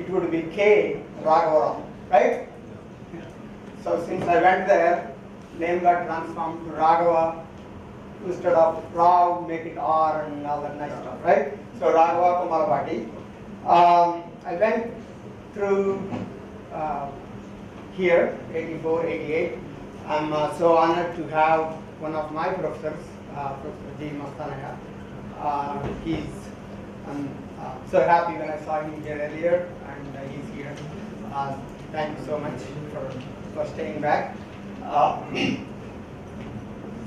it would be K Raghava, right? So since I went there, name got transformed to Raghava. Instead of Rav, make it R and all that nice stuff, right? So Raghava Kumarapati. I went through here, 84, 88. I'm so honored to have one of my professors, Professor G. Mastanaya. I'm so happy when I saw him here earlier, and he's here. Thank you so much for staying back.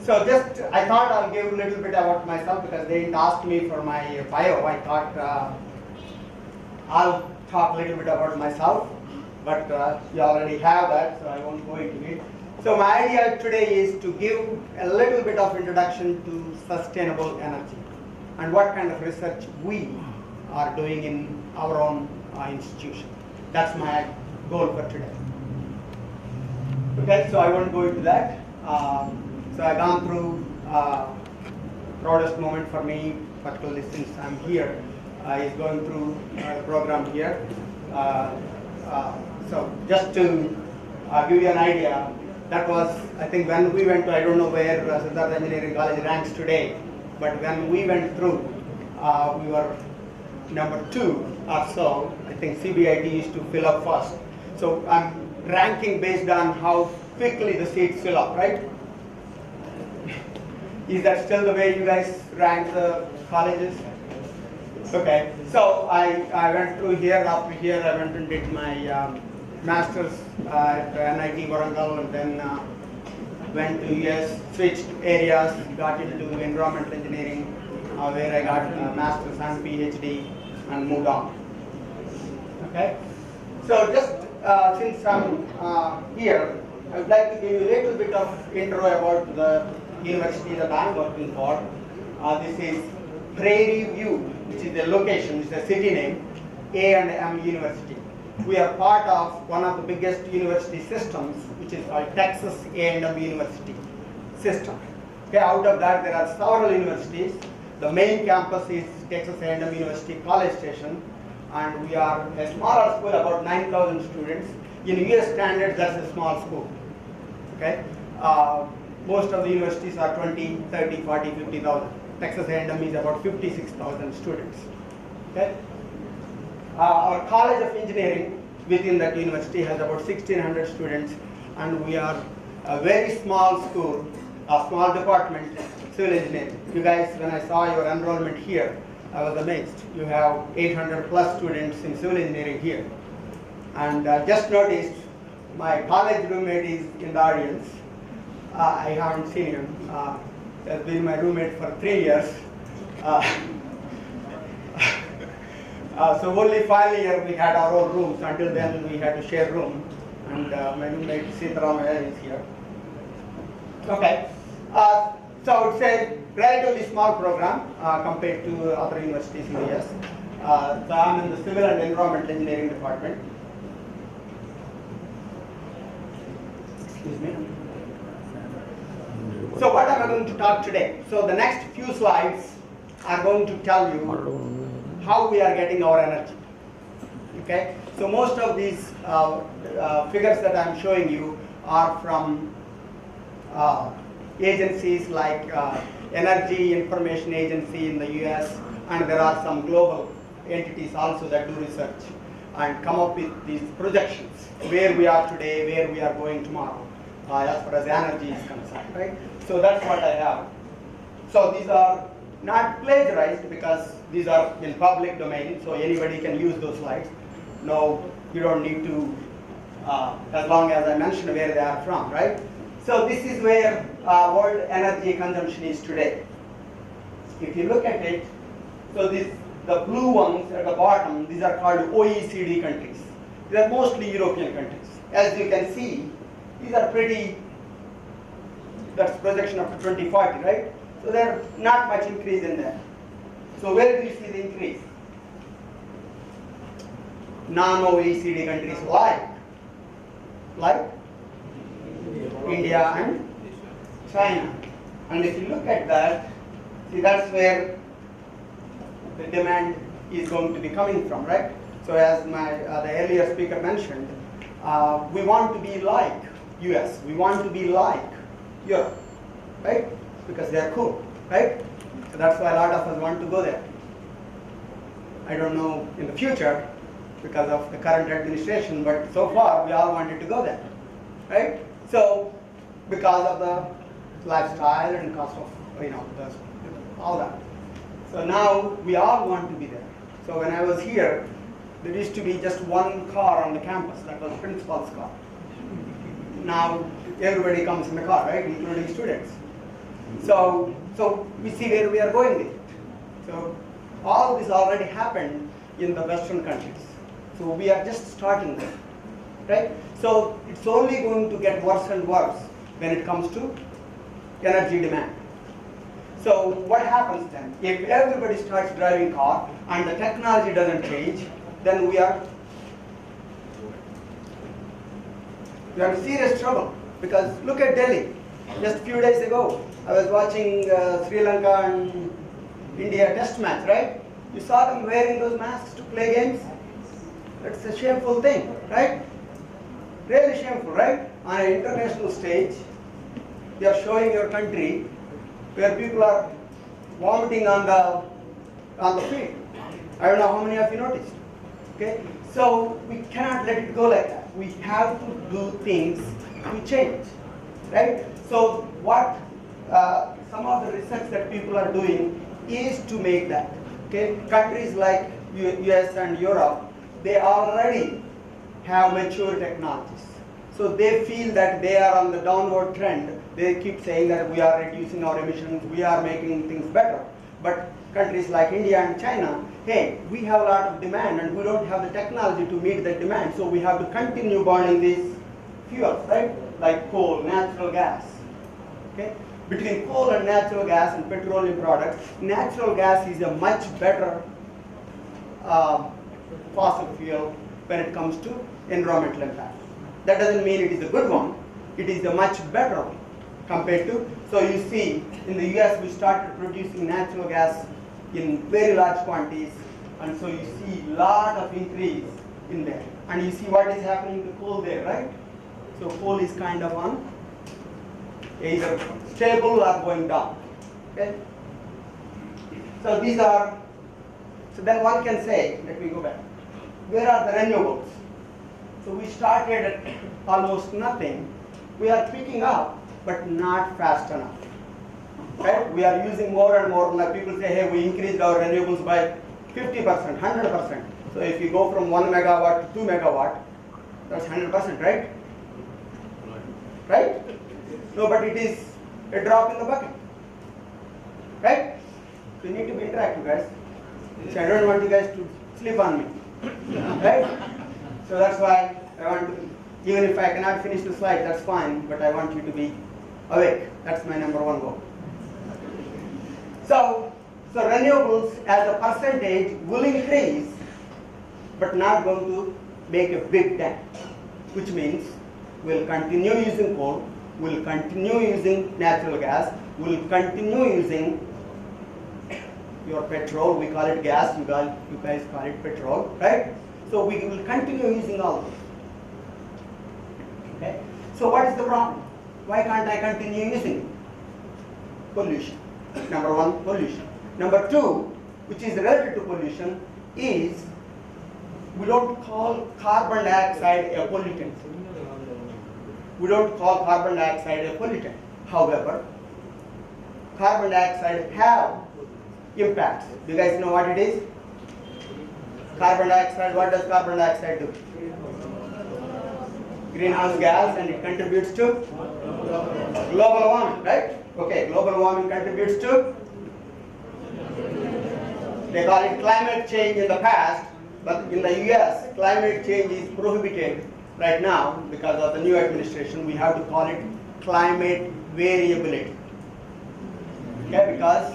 So just, I thought I'll give a little bit about myself because they didn't ask me for my bio. I thought I'll talk a little bit about myself, but you already have that, so I won't go into it. So my idea today is to give a little bit of introduction to sustainable energy and what kind of research we are doing in our own institution. That's my goal for today. Okay, so I won't go into that. So I've gone through proudest moment for me, particularly since I'm here, is going through the program here. So just to give you an idea, that was, I think, when we went to, I don't know where Siddhartha Engineering College ranks today, but when we went through, we were number 2 or so. I think CBIT used to fill up first. So I'm ranking based on how quickly the seats fill up, right? Is that still the way you guys rank the colleges? Okay, so I went through here. After here, I went and did my master's at NIT Warangal, and then went to US, switched areas, got into environmental engineering, where I got a master's and PhD, and moved on. Okay, so just since I'm here, I would like to give you a little bit of intro about the university that I'm working for. This is Prairie View, which is the location, which is the city name, A&M University. We are part of one of the biggest university systems, which is called Texas A&M University system. Okay, out of that, there are several universities. The main campus is Texas A&M University College Station, and we are a smaller school, about 9,000 students. In US standards, that's a small school. Okay, most of the universities are 20, 30, 40, 50,000. Texas A&M is about 56,000 students. Okay. Our College of Engineering within that university has about 1,600 students, and we are a very small school, a small department, civil engineering. You guys, when I saw your enrollment here, I was amazed. You have 800 plus students in civil engineering here. And just noticed, my college roommate is in the audience. I haven't seen him. He has been my roommate for 3 years. So only final year we had our own rooms. Until then we had to share room. And my roommate Sitaramaya is here. Okay. So it's a relatively small program compared to other universities in the US. So I'm in the civil and environmental engineering department. Excuse me. So what am I going to talk today? So the next few slides are going to tell you how we are getting our energy. Okay. So most of these figures that I'm showing you are from agencies like Energy Information Agency in the US, and there are some global entities also that do research and come up with these projections, where we are today, where we are going tomorrow, as far as energy is concerned, right? So that's what I have. So these are not plagiarized because these are in public domain, so anybody can use those slides. No, you don't need to, as long as I mention where they are from, right? So this is where world energy consumption is today. If you look at it, so the blue ones at the bottom, these are called OECD countries. They are mostly European countries. As you can see, these are pretty, that's projection up to 2040, right? So there's not much increase in there. So where do you see the increase? Non-OECD countries like India and China. And if you look at that, see, that's where the demand is going to be coming from, right? So as the earlier speaker mentioned, we want to be like US. We want to be like Europe, right? Because they are cool, right? So that's why a lot of us want to go there. I don't know in the future because of the current administration, but so far we all wanted to go there, right? So because of the lifestyle and cost of, all that. So now we all want to be there. So when I was here, there used to be just one car on the campus, that was principal's car. Now everybody comes in the car, right, including students. So we see where we are going with it. So all this already happened in the Western countries. So we are just starting there, right? So it's only going to get worse and worse when it comes to energy demand. So what happens then? If everybody starts driving car and the technology doesn't change, then we are in serious trouble. Because look at Delhi. Just a few days ago, I was watching Sri Lanka and India test match, right? You saw them wearing those masks to play games? That's a shameful thing, right? Really shameful, right? On an international stage, you are showing your country where people are vomiting on the field. I don't know how many of you noticed. Okay? So we cannot let it go like that. We have to do things to change, right? So what some of the research that people are doing is to make that. Okay? Countries like US and Europe, they already have mature technologies. So they feel that they are on the downward trend. They keep saying that we are reducing our emissions, we are making things better. But countries like India and China, hey, we have a lot of demand and we don't have the technology to meet that demand. So we have to continue burning these fuels, right? Like coal, natural gas. Okay? Between coal and natural gas and petroleum products, natural gas is a much better fossil fuel when it comes to environmental impact. That doesn't mean it is a good one. It is a much better one compared to. So you see, in the US we started producing natural gas in very large quantities, and so you see a lot of increase in there. And you see what is happening to coal there, right? So coal is kind of on either stable or going down. Okay? So these are, so then one can say, let me go back. Where are the renewables? So we started at almost nothing. We are picking up, but not fast enough. Right? We are using more and more. Like people say, hey, we increased our renewables by 50%, 100%. So if you go from 1 megawatt to 2 megawatt, that's 100%, right? Right? No, but it is a drop in the bucket. Right? So you need to be interactive, guys. So I don't want you guys to sleep on me. Right? So that's why I want to, even if I cannot finish the slide, that's fine, but I want you to be awake. That's my number one goal. So renewables as a percentage will increase, but not going to make a big dent, which means we'll continue using coal, we'll continue using natural gas, we'll continue using your petrol. We call it gas, you guys call it petrol, right? So we will continue using all those. Okay? So what is the problem? Why can't I continue using it? Pollution. Number one, pollution. Number two, which is related to pollution, is we don't call carbon dioxide a pollutant. We don't call carbon dioxide a pollutant. However, carbon dioxide have impacts. Do you guys know what it is? Carbon dioxide, what does carbon dioxide do? Greenhouse gas, and it contributes to global warming, right? Okay, global warming contributes to, they call it climate change in the past, but in the US, climate change is prohibited right now because of the new administration. We have to call it climate variability. Okay, because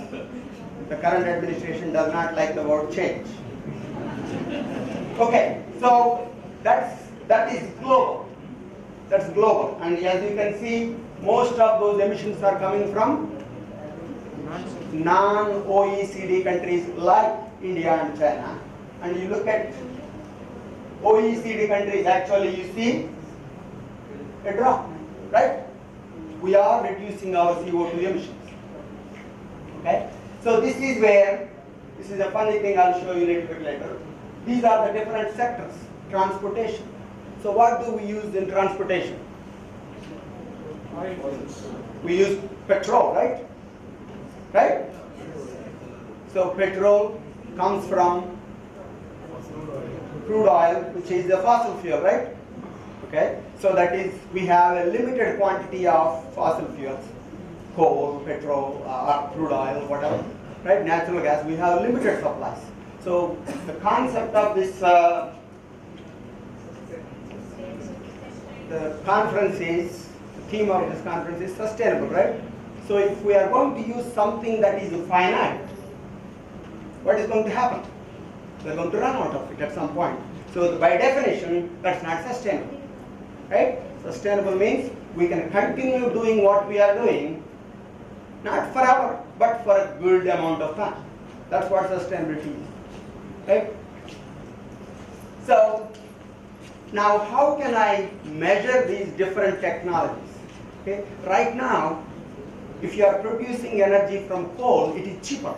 the current administration does not like the word change. Okay, so that is global. That's global. And as you can see, most of those emissions are coming from non-OECD countries like India and China. And you look at OECD countries, actually you see a drop, right? We are reducing our CO2 emissions. Okay? So this is where, this is a funny thing I'll show you a little bit later. These are the different sectors. Transportation. So what do we use in transportation? We use petrol, right? Right? So petrol comes from crude oil, which is the fossil fuel, right? Okay? So that is, we have a limited quantity of fossil fuels, coal, petrol, crude oil, whatever, right? Natural gas, we have limited supplies. So the concept of this, the conference is, the theme of this conference is sustainable, right? So if we are going to use something that is finite, what is going to happen? We are going to run out of it at some point. So by definition, that's not sustainable, right? Sustainable means we can continue doing what we are doing, not forever, but for a good amount of time. That's what sustainability is, right? So now how can I measure these different technologies? Okay? Right now, if you are producing energy from coal, it is cheaper.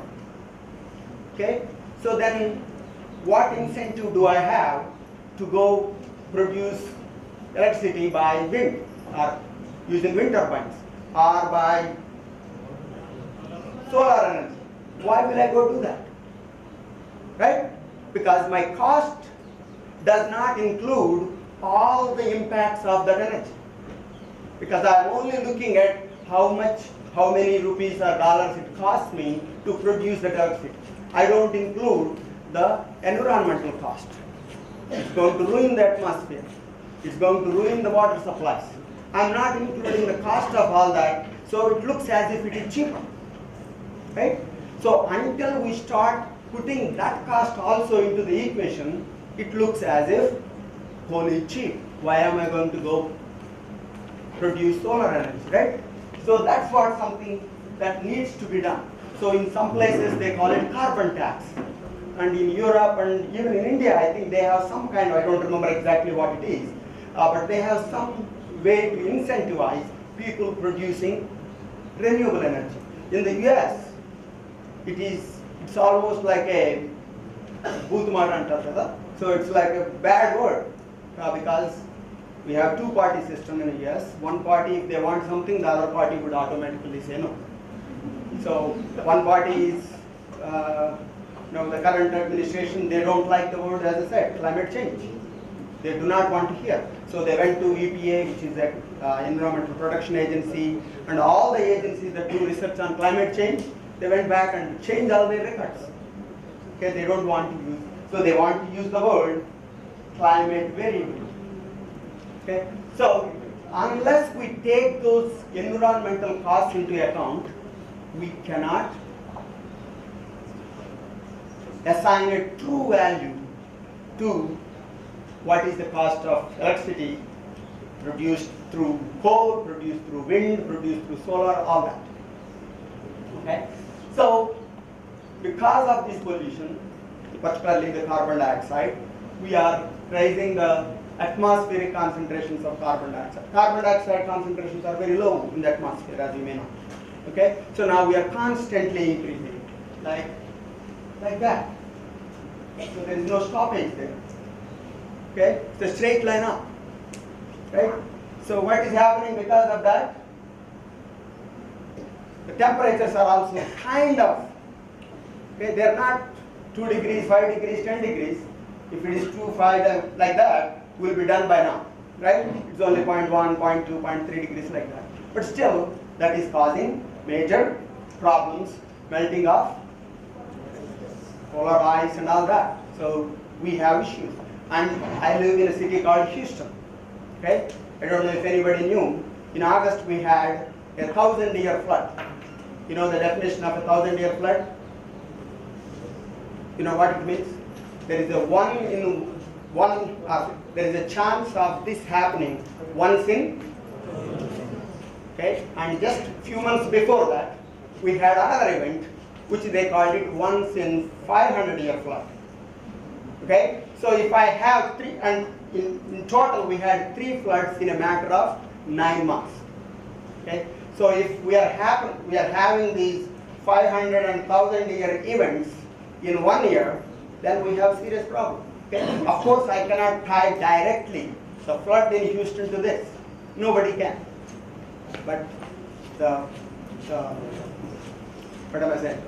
Okay? So then what incentive do I have to go produce electricity by wind, or using wind turbines, or by solar energy? Why will I go do that? Right? Because my cost does not include all the impacts of that energy. Because I am only looking at how many rupees or dollars it costs me to produce that electricity. I don't include the environmental cost. It's going to ruin the atmosphere. It's going to ruin the water supplies. I'm not including the cost of all that, so it looks as if it is cheaper. Right? So until we start putting that cost also into the equation, it looks as if coal is cheap. Why am I going to go produce solar energy, right? So that's what something that needs to be done. So in some places they call it carbon tax. And in Europe and even in India, I think they have some kind of, I don't remember exactly what it is, but they have some way to incentivize people producing renewable energy. In the US, it's almost like a so it's like a bad word because we have two-party system in the US. One party, if they want something, the other party would automatically say no. So one party is, the current administration, they don't like the word, as I said, climate change. They do not want to hear. So they went to EPA, which is the Environmental Protection Agency, and all the agencies that do research on climate change, they went back and changed all their records. Okay, they don't want to use, so they want to use the word climate variability. Okay, so unless we take those environmental costs into account, we cannot assign a true value to what is the cost of electricity produced through coal, produced through wind, produced through solar, all that. Okay? So, because of this pollution, particularly the carbon dioxide, we are raising the atmospheric concentrations of carbon dioxide. Carbon dioxide concentrations are very low in the atmosphere, as you may know. Okay? So now we are constantly increasing it, like that. So there is no stoppage there. Okay? It's a straight line up. Right? So what is happening because of that? The temperatures are also kind of, okay, they are not 2 degrees, 5 degrees, 10 degrees. If it is 2, 5, like that, will be done by now. Right? It's only 0.1, 0.2, 0.3 degrees like that. But still, that is causing major problems, melting of polar ice and all that. So we have issues. And I live in a city called Houston. Okay? I don't know if anybody knew. In August we had a 1,000-year flood. You know the definition of a 1,000-year flood? You know what it means? There is there is a chance of this happening once in, okay? And just a few months before that, we had another event, which they called it once in 500-year flood. Okay? So if I have three, and in total we had 3 floods in a matter of 9 months. Okay? So if we are having these 500 and 1,000-year events in 1 year, then we have serious problem. Okay? Of course, I cannot tie directly the flood in Houston to this. Nobody can. But what am I saying?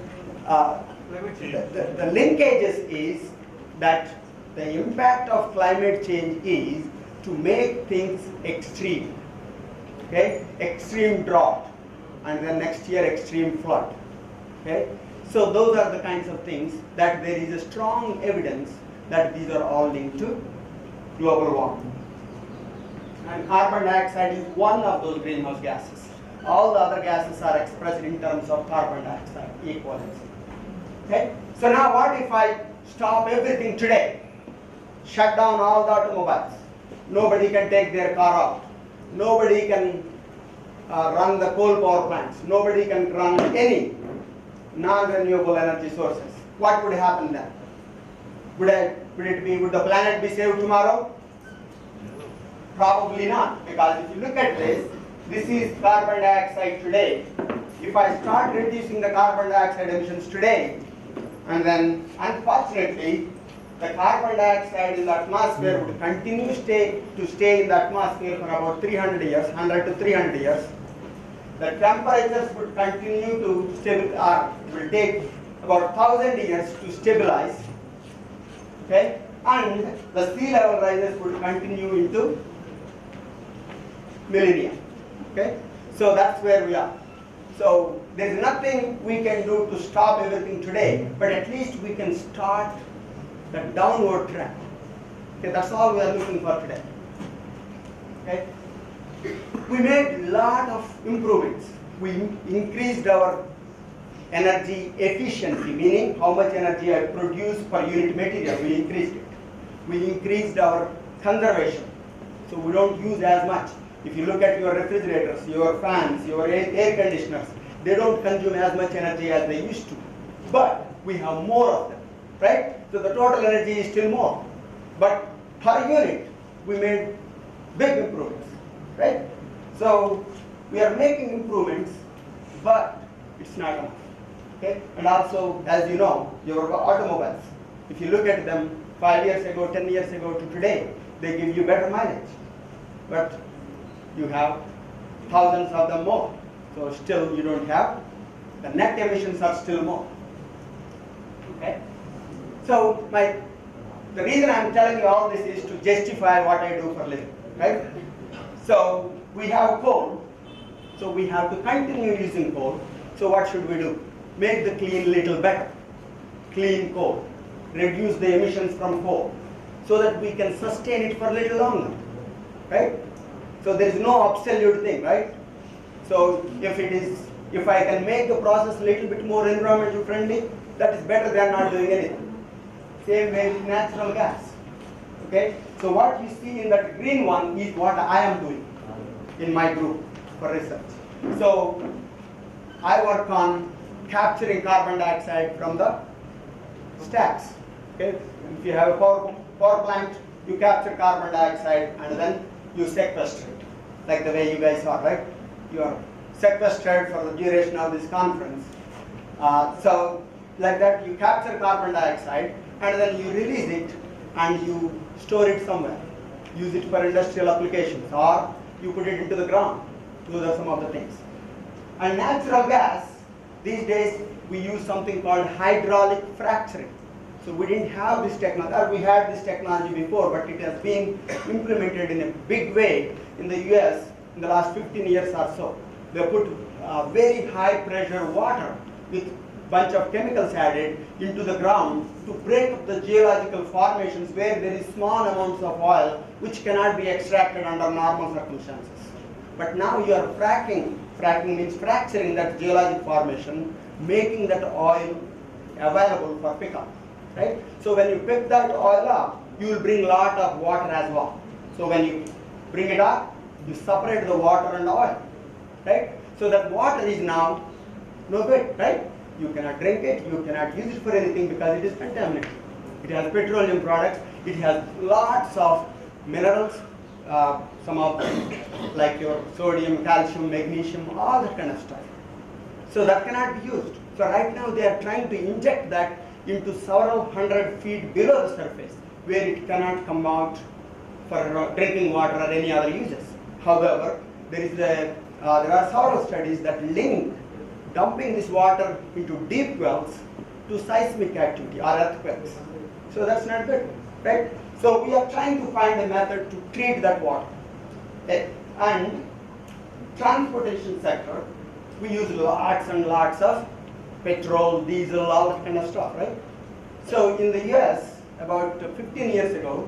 The linkages is that the impact of climate change is to make things extreme. Okay? Extreme drought, and then next year extreme flood. Okay? So those are the kinds of things that there is a strong evidence that these are all linked to global warming. And carbon dioxide is one of those greenhouse gases. All the other gases are expressed in terms of carbon dioxide equivalence. Okay? So now what if I stop everything today? Shut down all the automobiles. Nobody can take their car out. Nobody can run the coal power plants. Nobody can run any non-renewable energy sources. What would happen then? Would the planet be saved tomorrow? Probably not, because if you look at this is carbon dioxide today. If I start reducing the carbon dioxide emissions today, and then unfortunately the carbon dioxide in the atmosphere would continue to stay in the atmosphere for about 300 years, 100 to 300 years. The temperatures would continue to stabilize, will take about 1,000 years to stabilize. Okay? And the sea level rises would continue into millennia. Okay? So that's where we are. So there's nothing we can do to stop everything today, but at least we can start the downward trend. Okay, that's all we are looking for today. Okay? We made a lot of improvements. We increased our energy efficiency, meaning how much energy I produce per unit material, we increased it. We increased our conservation, so we don't use as much. If you look at your refrigerators, your fans, your air conditioners, they don't consume as much energy as they used to. But we have more of them, right? So the total energy is still more. But per unit, we made big improvements, right? So we are making improvements, but it's not enough. Okay? And also, as you know, your automobiles, if you look at them 5 years ago, 10 years ago to today, they give you better mileage. But you have thousands of them more. So still you don't have, the net emissions are still more. Okay? So the reason I'm telling you all this is to justify what I do for a living, right? So we have coal, so we have to continue using coal. So what should we do? Make the clean little better. Clean coal. Reduce the emissions from coal so that we can sustain it for a little longer, right? So there is no absolute thing, right? So if I can make the process a little bit more environmental friendly, that is better than not doing anything. Same way with natural gas. Okay? So what you see in that green one is what I am doing in my group for research. So I work on capturing carbon dioxide from the stacks. Okay? If you have a power plant, you capture carbon dioxide and then you sequester it, like the way you guys are, right? You are sequestered for the duration of this conference. So like that, you capture carbon dioxide and then you release it and you store it somewhere. Use it for industrial applications, or you put it into the ground. Those are some of the things. And natural gas, these days we use something called hydraulic fracturing. So we didn't have this technology, or we had this technology before, but it has been implemented in a big way in the US in the last 15 years or so. They put very high pressure water with bunch of chemicals added into the ground to break up the geological formations where there is small amounts of oil which cannot be extracted under normal circumstances. But now you are fracking. Fracking means fracturing that geologic formation, making that oil available for pickup. Right? So when you pick that oil up, you will bring a lot of water as well. So when you bring it up, you separate the water and the oil. Right? So that water is now no good, right? You cannot drink it, you cannot use it for anything because it is contaminated. It has petroleum products. It has lots of minerals, some of them like your sodium, calcium, magnesium, all that kind of stuff. So that cannot be used. So right now they are trying to inject that into several hundred feet below the surface, where it cannot come out for drinking water or any other uses. However, there are several studies that link dumping this water into deep wells to seismic activity or earthquakes. So that's not good, right? So we are trying to find a method to treat that water. Okay? And transportation sector, we use lots and lots of petrol, diesel, all that kind of stuff, right? So in the US, about 15 years ago,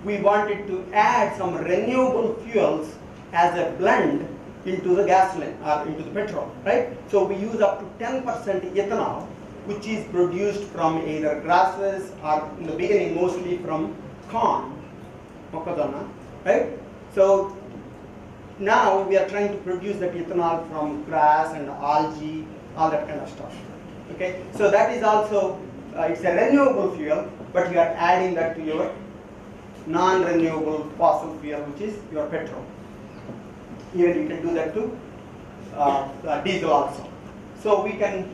we wanted to add some renewable fuels as a blend into the gasoline or into the petrol, right? So we use up to 10% ethanol, which is produced from either grasses or in the beginning mostly from corn, mokkadonna, right? So now we are trying to produce that ethanol from grass and algae, all that kind of stuff. Okay, so that is also it's a renewable fuel, but you are adding that to your non-renewable fossil fuel, which is your petrol. Even you can do that to diesel also. So we can,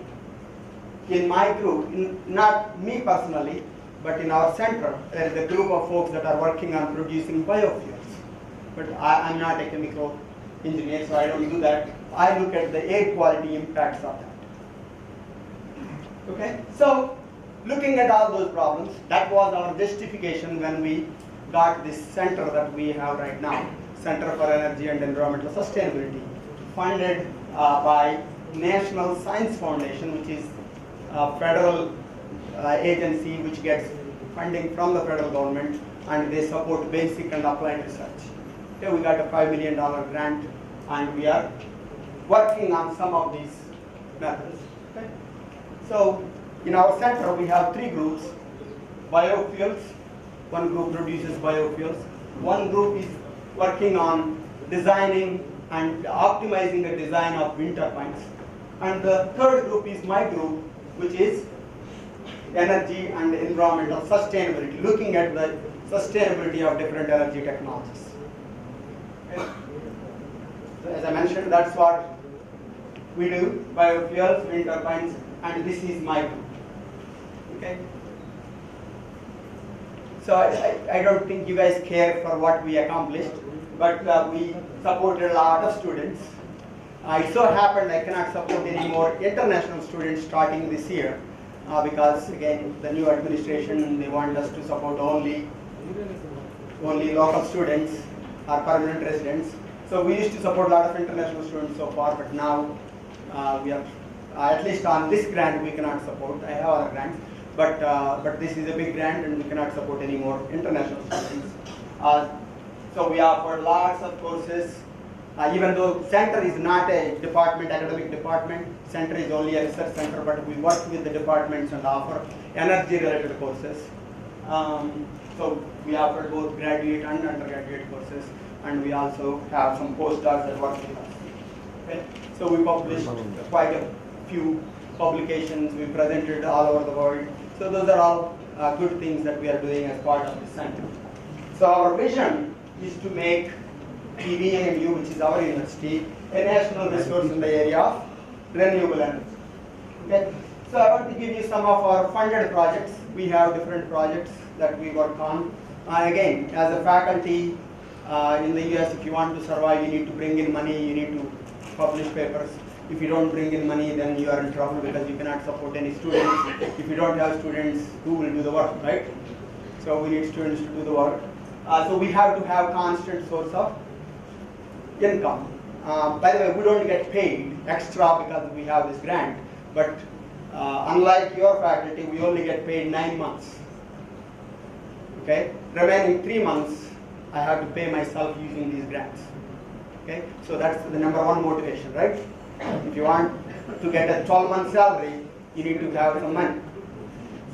in my group, not me personally, but in our center, there is a group of folks that are working on producing biofuels. But I'm not a chemical engineer, so I don't do that. I look at the air quality impacts of that. Okay, so looking at all those problems, that was our justification when we got this center that we have right now, Center for Energy and Environmental Sustainability, funded by National Science Foundation, which is a federal agency which gets funding from the federal government, and they support basic and applied research. Okay, we got a $5 million grant, and we are working on some of these methods. Okay? So in our center, we have 3 groups: biofuels. One group produces biofuels. One group is working on designing and optimizing the design of wind turbines. And the third group is my group, which is energy and environmental sustainability, looking at the sustainability of different energy technologies. Okay. So as I mentioned, that's what we do: biofuels, wind turbines, and this is my group. Okay. So I don't think you guys care for what we accomplished, but we supported a lot of students. It so happened I cannot support any more international students starting this year because, again, the new administration, they want us to support only local students or permanent residents. So we used to support a lot of international students so far, but now we are, at least on this grant, we cannot support. I have other grants. But this is a big grant and we cannot support any more international students. So we offer lots of courses. Even though center is not a department, academic department, center is only a research center, but we work with the departments and offer energy related courses. So we offer both graduate and undergraduate courses, and we also have some postdocs that work with us. Okay? So we published quite a few publications, we presented all over the world. So those are all good things that we are doing as part of this center. So our vision is to make PVAMU, which is our university, a national resource in the area of renewable energy. Okay? So I want to give you some of our funded projects. We have different projects that we work on. Again, as a faculty in the US, if you want to survive, you need to bring in money, you need to publish papers. If you don't bring in money, then you are in trouble because you cannot support any students. If you don't have students, who will do the work, right? So we need students to do the work. So we have to have constant source of income. By the way, we don't get paid extra because we have this grant, but unlike your faculty, we only get paid 9 months. Okay? Remaining 3 months, I have to pay myself using these grants. Okay? So that's the number one motivation, right? If you want to get a 12-month salary, you need to have some money.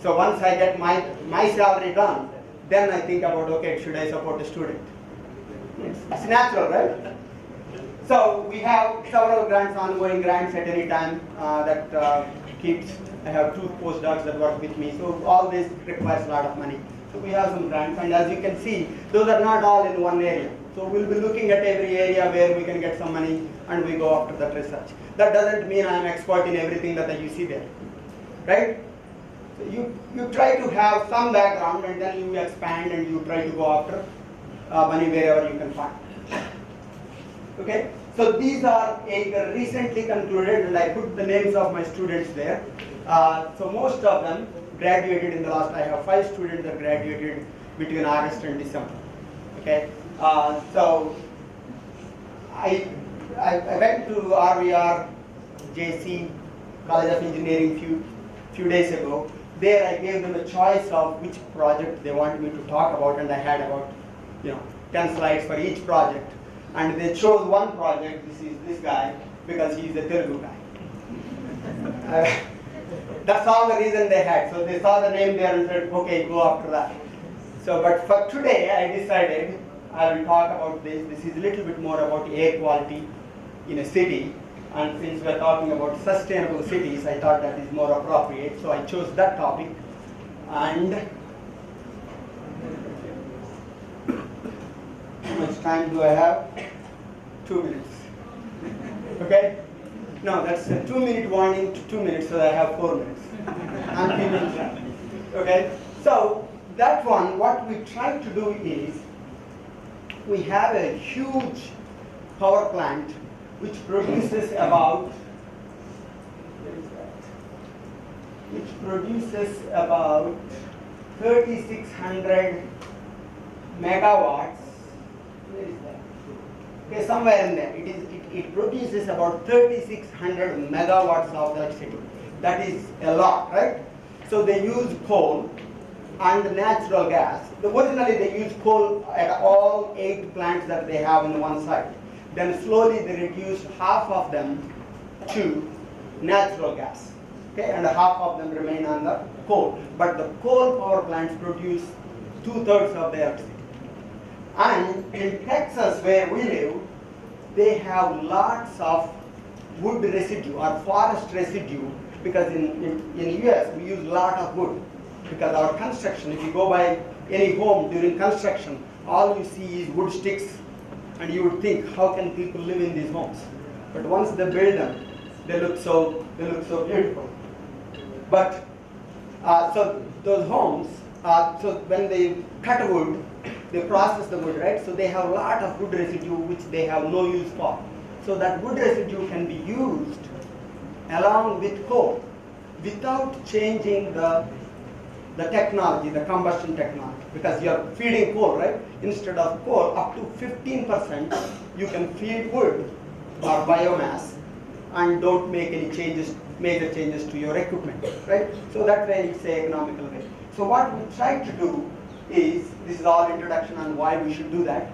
So once I get my salary done, then I think about, okay, should I support a student? It's natural, right? So we have several grants, ongoing grants at any time that keeps I have 2 postdocs that work with me. So all this requires a lot of money. So we have some grants, and as you can see, those are not all in one area. So we'll be looking at every area where we can get some money, and we go after that research. That doesn't mean I'm expert in everything that you see there, right? So you try to have some background, and then you expand and you try to go after money wherever you can find. Okay, so these are either recently concluded, and I put the names of my students there. So most of them graduated in the last. I have 5 students that graduated between August and December. Okay, so I went to RVR JC College of Engineering few days ago. There I gave them a choice of which project they wanted me to talk about, and I had about 10 slides for each project. And they chose one project. This is this guy because he's a Telugu guy. That's all the reason they had. So they saw the name there and said, okay, go after that. So, but for today, I decided I will talk about this. This is a little bit more about air quality in a city. And since we're talking about sustainable cities, I thought that is more appropriate. So I chose that topic. And how much time do I have? 2 minutes. Okay? No, that's a 2-minute warning to 2 minutes, so I have 4 minutes. I'm giving that. Okay? So that one, what we try to do is, we have a huge power plant which produces about 3,600 megawatts. Where is that? Okay, somewhere in there. It produces about 3,600 megawatts of electricity. That is a lot, right? So they use coal and natural gas. Originally they used coal at all 8 plants that they have on one side. Then slowly they reduced half of them to natural gas. Okay, and half of them remain on the coal. But the coal power plants produce 2/3 of the electricity. And in Texas, where we live, they have lots of wood residue or forest residue, because in US we use a lot of wood, because our construction, if you go by any home during construction, all you see is wood sticks, and you would think, how can people live in these homes? But once they build them, they look so beautiful. But so those homes, so when they cut wood, they process the wood, right? So they have a lot of wood residue which they have no use for. So that wood residue can be used along with coal without changing the technology, the combustion technology, because you are feeding coal, right? Instead of coal, up to 15% you can feed wood or biomass and don't make any major changes to your equipment, right? So that way it's an economical way. So what we try to do is, this is all introduction on why we should do that.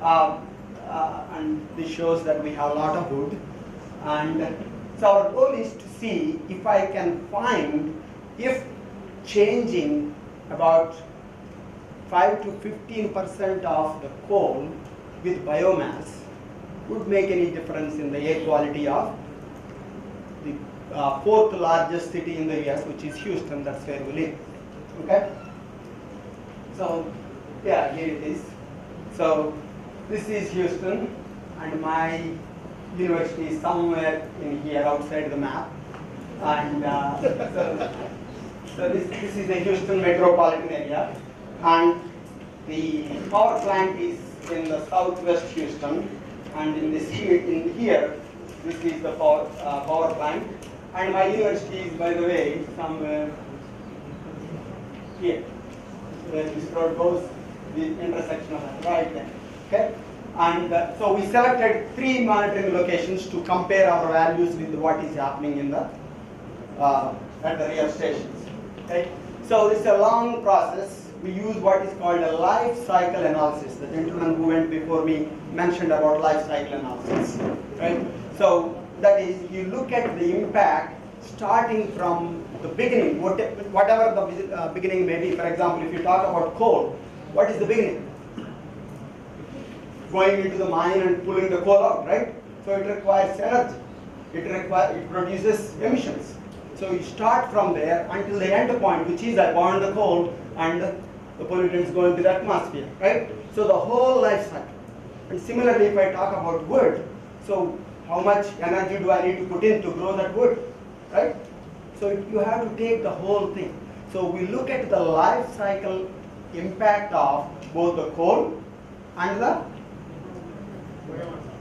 And this shows that we have a lot of wood. And so our goal is to see if I can find if changing about 5 to 15% of the coal with biomass would make any difference in the air quality of the 4th largest city in the US, which is Houston. That's where we live. Okay? So, yeah, here it is. So, this is Houston, and my university is somewhere in here outside the map. And so this is the Houston metropolitan area, and the power plant is in the southwest Houston, and in here, this is the power plant, and my university is, by the way, somewhere here. Where this road goes, the intersection of that, right there. Okay, and so we selected 3 monitoring locations to compare our values with what is happening in the at the real stations. Okay, so this is a long process. We use what is called a life cycle analysis. The gentleman who went before me mentioned about life cycle analysis, right? So that is, you look at the impact starting from the beginning, whatever the beginning may be. For example, if you talk about coal, what is the beginning? Going into the mine and pulling the coal out, right? So it requires energy. It produces emissions. So you start from there until the end point, which is I burn the coal and the pollutants go into the atmosphere, right? So the whole life cycle. And similarly, if I talk about wood, so how much energy do I need to put in to grow that wood, right? So you have to take the whole thing. So we look at the life cycle impact of both the coal and the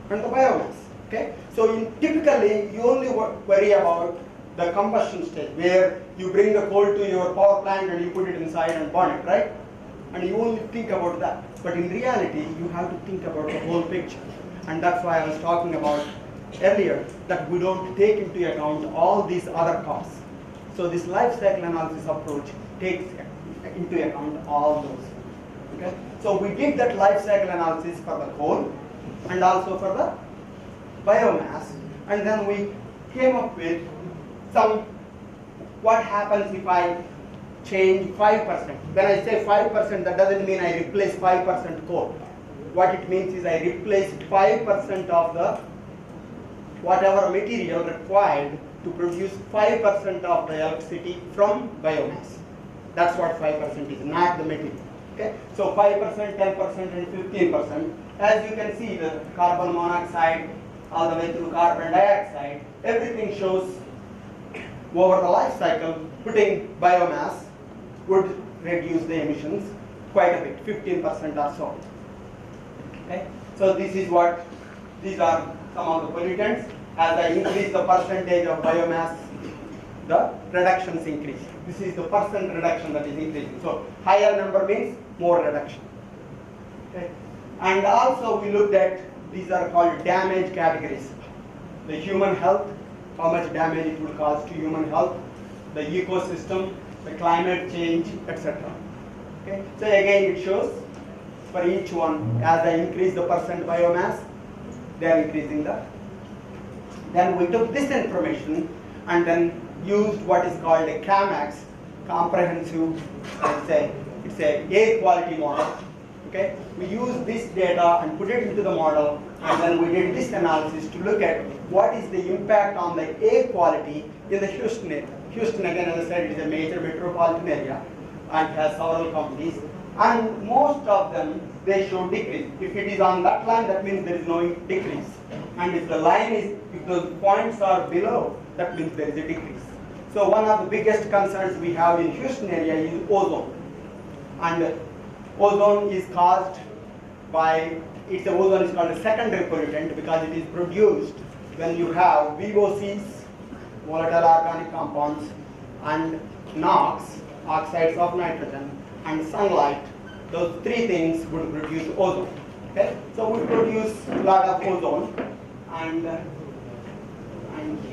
biomass. Okay. So typically you only worry about the combustion stage, where you bring the coal to your power plant and you put it inside and burn it, right? And you only think about that. But in reality, you have to think about the whole picture. And that's why I was talking about earlier that we don't take into account all these other costs. So this life cycle analysis approach takes into account all those. Okay? So we did that life cycle analysis for the coal and also for the biomass, and then we came up with what happens if I change 5%. When I say 5%, that doesn't mean I replace 5% coal. What it means is I replace 5% of the whatever material required to produce 5% of the electricity from biomass. That's what 5% is, not the material. Okay? So 5%, 10%, and 15%. As you can see, the carbon monoxide all the way through carbon dioxide, everything shows over the life cycle, putting biomass would reduce the emissions quite a bit, 15% or so. Okay? So these are some of the pollutants. As I increase the percentage of biomass, the reductions increase. This is the percent reduction that is increasing. So higher number means more reduction. Okay? And also we looked at, these are called damage categories. The human health, how much damage it would cause to human health, the ecosystem, the climate change, etc. Okay? So again it shows for each one, as I increase the percent biomass, they are increasing the. Then we took this information and then used what is called a CAMAX, comprehensive, it's a air quality model. Okay? We used this data and put it into the model, and then we did this analysis to look at what is the impact on the air quality in the Houston area. Houston, again, as I said, is a major metropolitan area and has several companies, and most of them, they show decrease. If it is on that line, that means there is no decrease. And if the line is, if those points are below, that means there is a decrease. So one of the biggest concerns we have in Houston area is ozone. And ozone is caused by, ozone is called a secondary pollutant because it is produced when you have VOCs, volatile organic compounds, and NOx, oxides of nitrogen, and sunlight. Those three things would produce ozone. Okay? So we produce a lot of ozone, and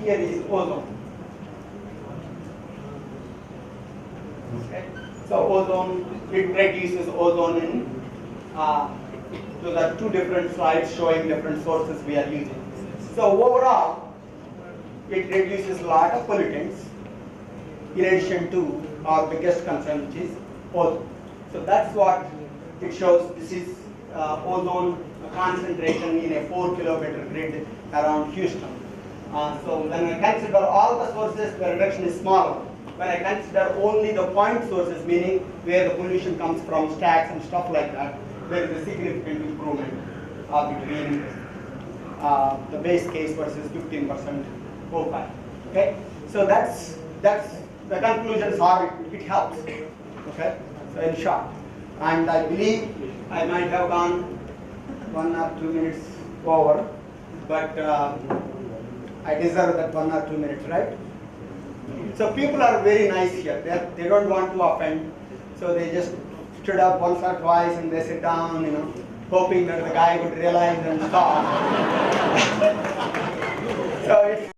here is ozone. Okay? So ozone, it reduces ozone in, so there are two different slides showing different sources we are using. So overall, it reduces a lot of pollutants in addition to our biggest concern, which is ozone. So that's what it shows. This is ozone concentration in a 4-kilometer grid around Houston. So when I consider all the sources, the reduction is smaller. When I consider only the point sources, meaning where the pollution comes from, stacks and stuff like that, there is a significant improvement between the base case versus 15% profile. Okay, so that's the conclusions are it helps. Okay, so in short, and I believe I might have gone 1 or 2 minutes over, but I deserve that 1 or 2 minutes, right? So people are very nice here. They don't want to offend, so they just stood up once or twice and they sit down, hoping that the guy would realize and stop. So it's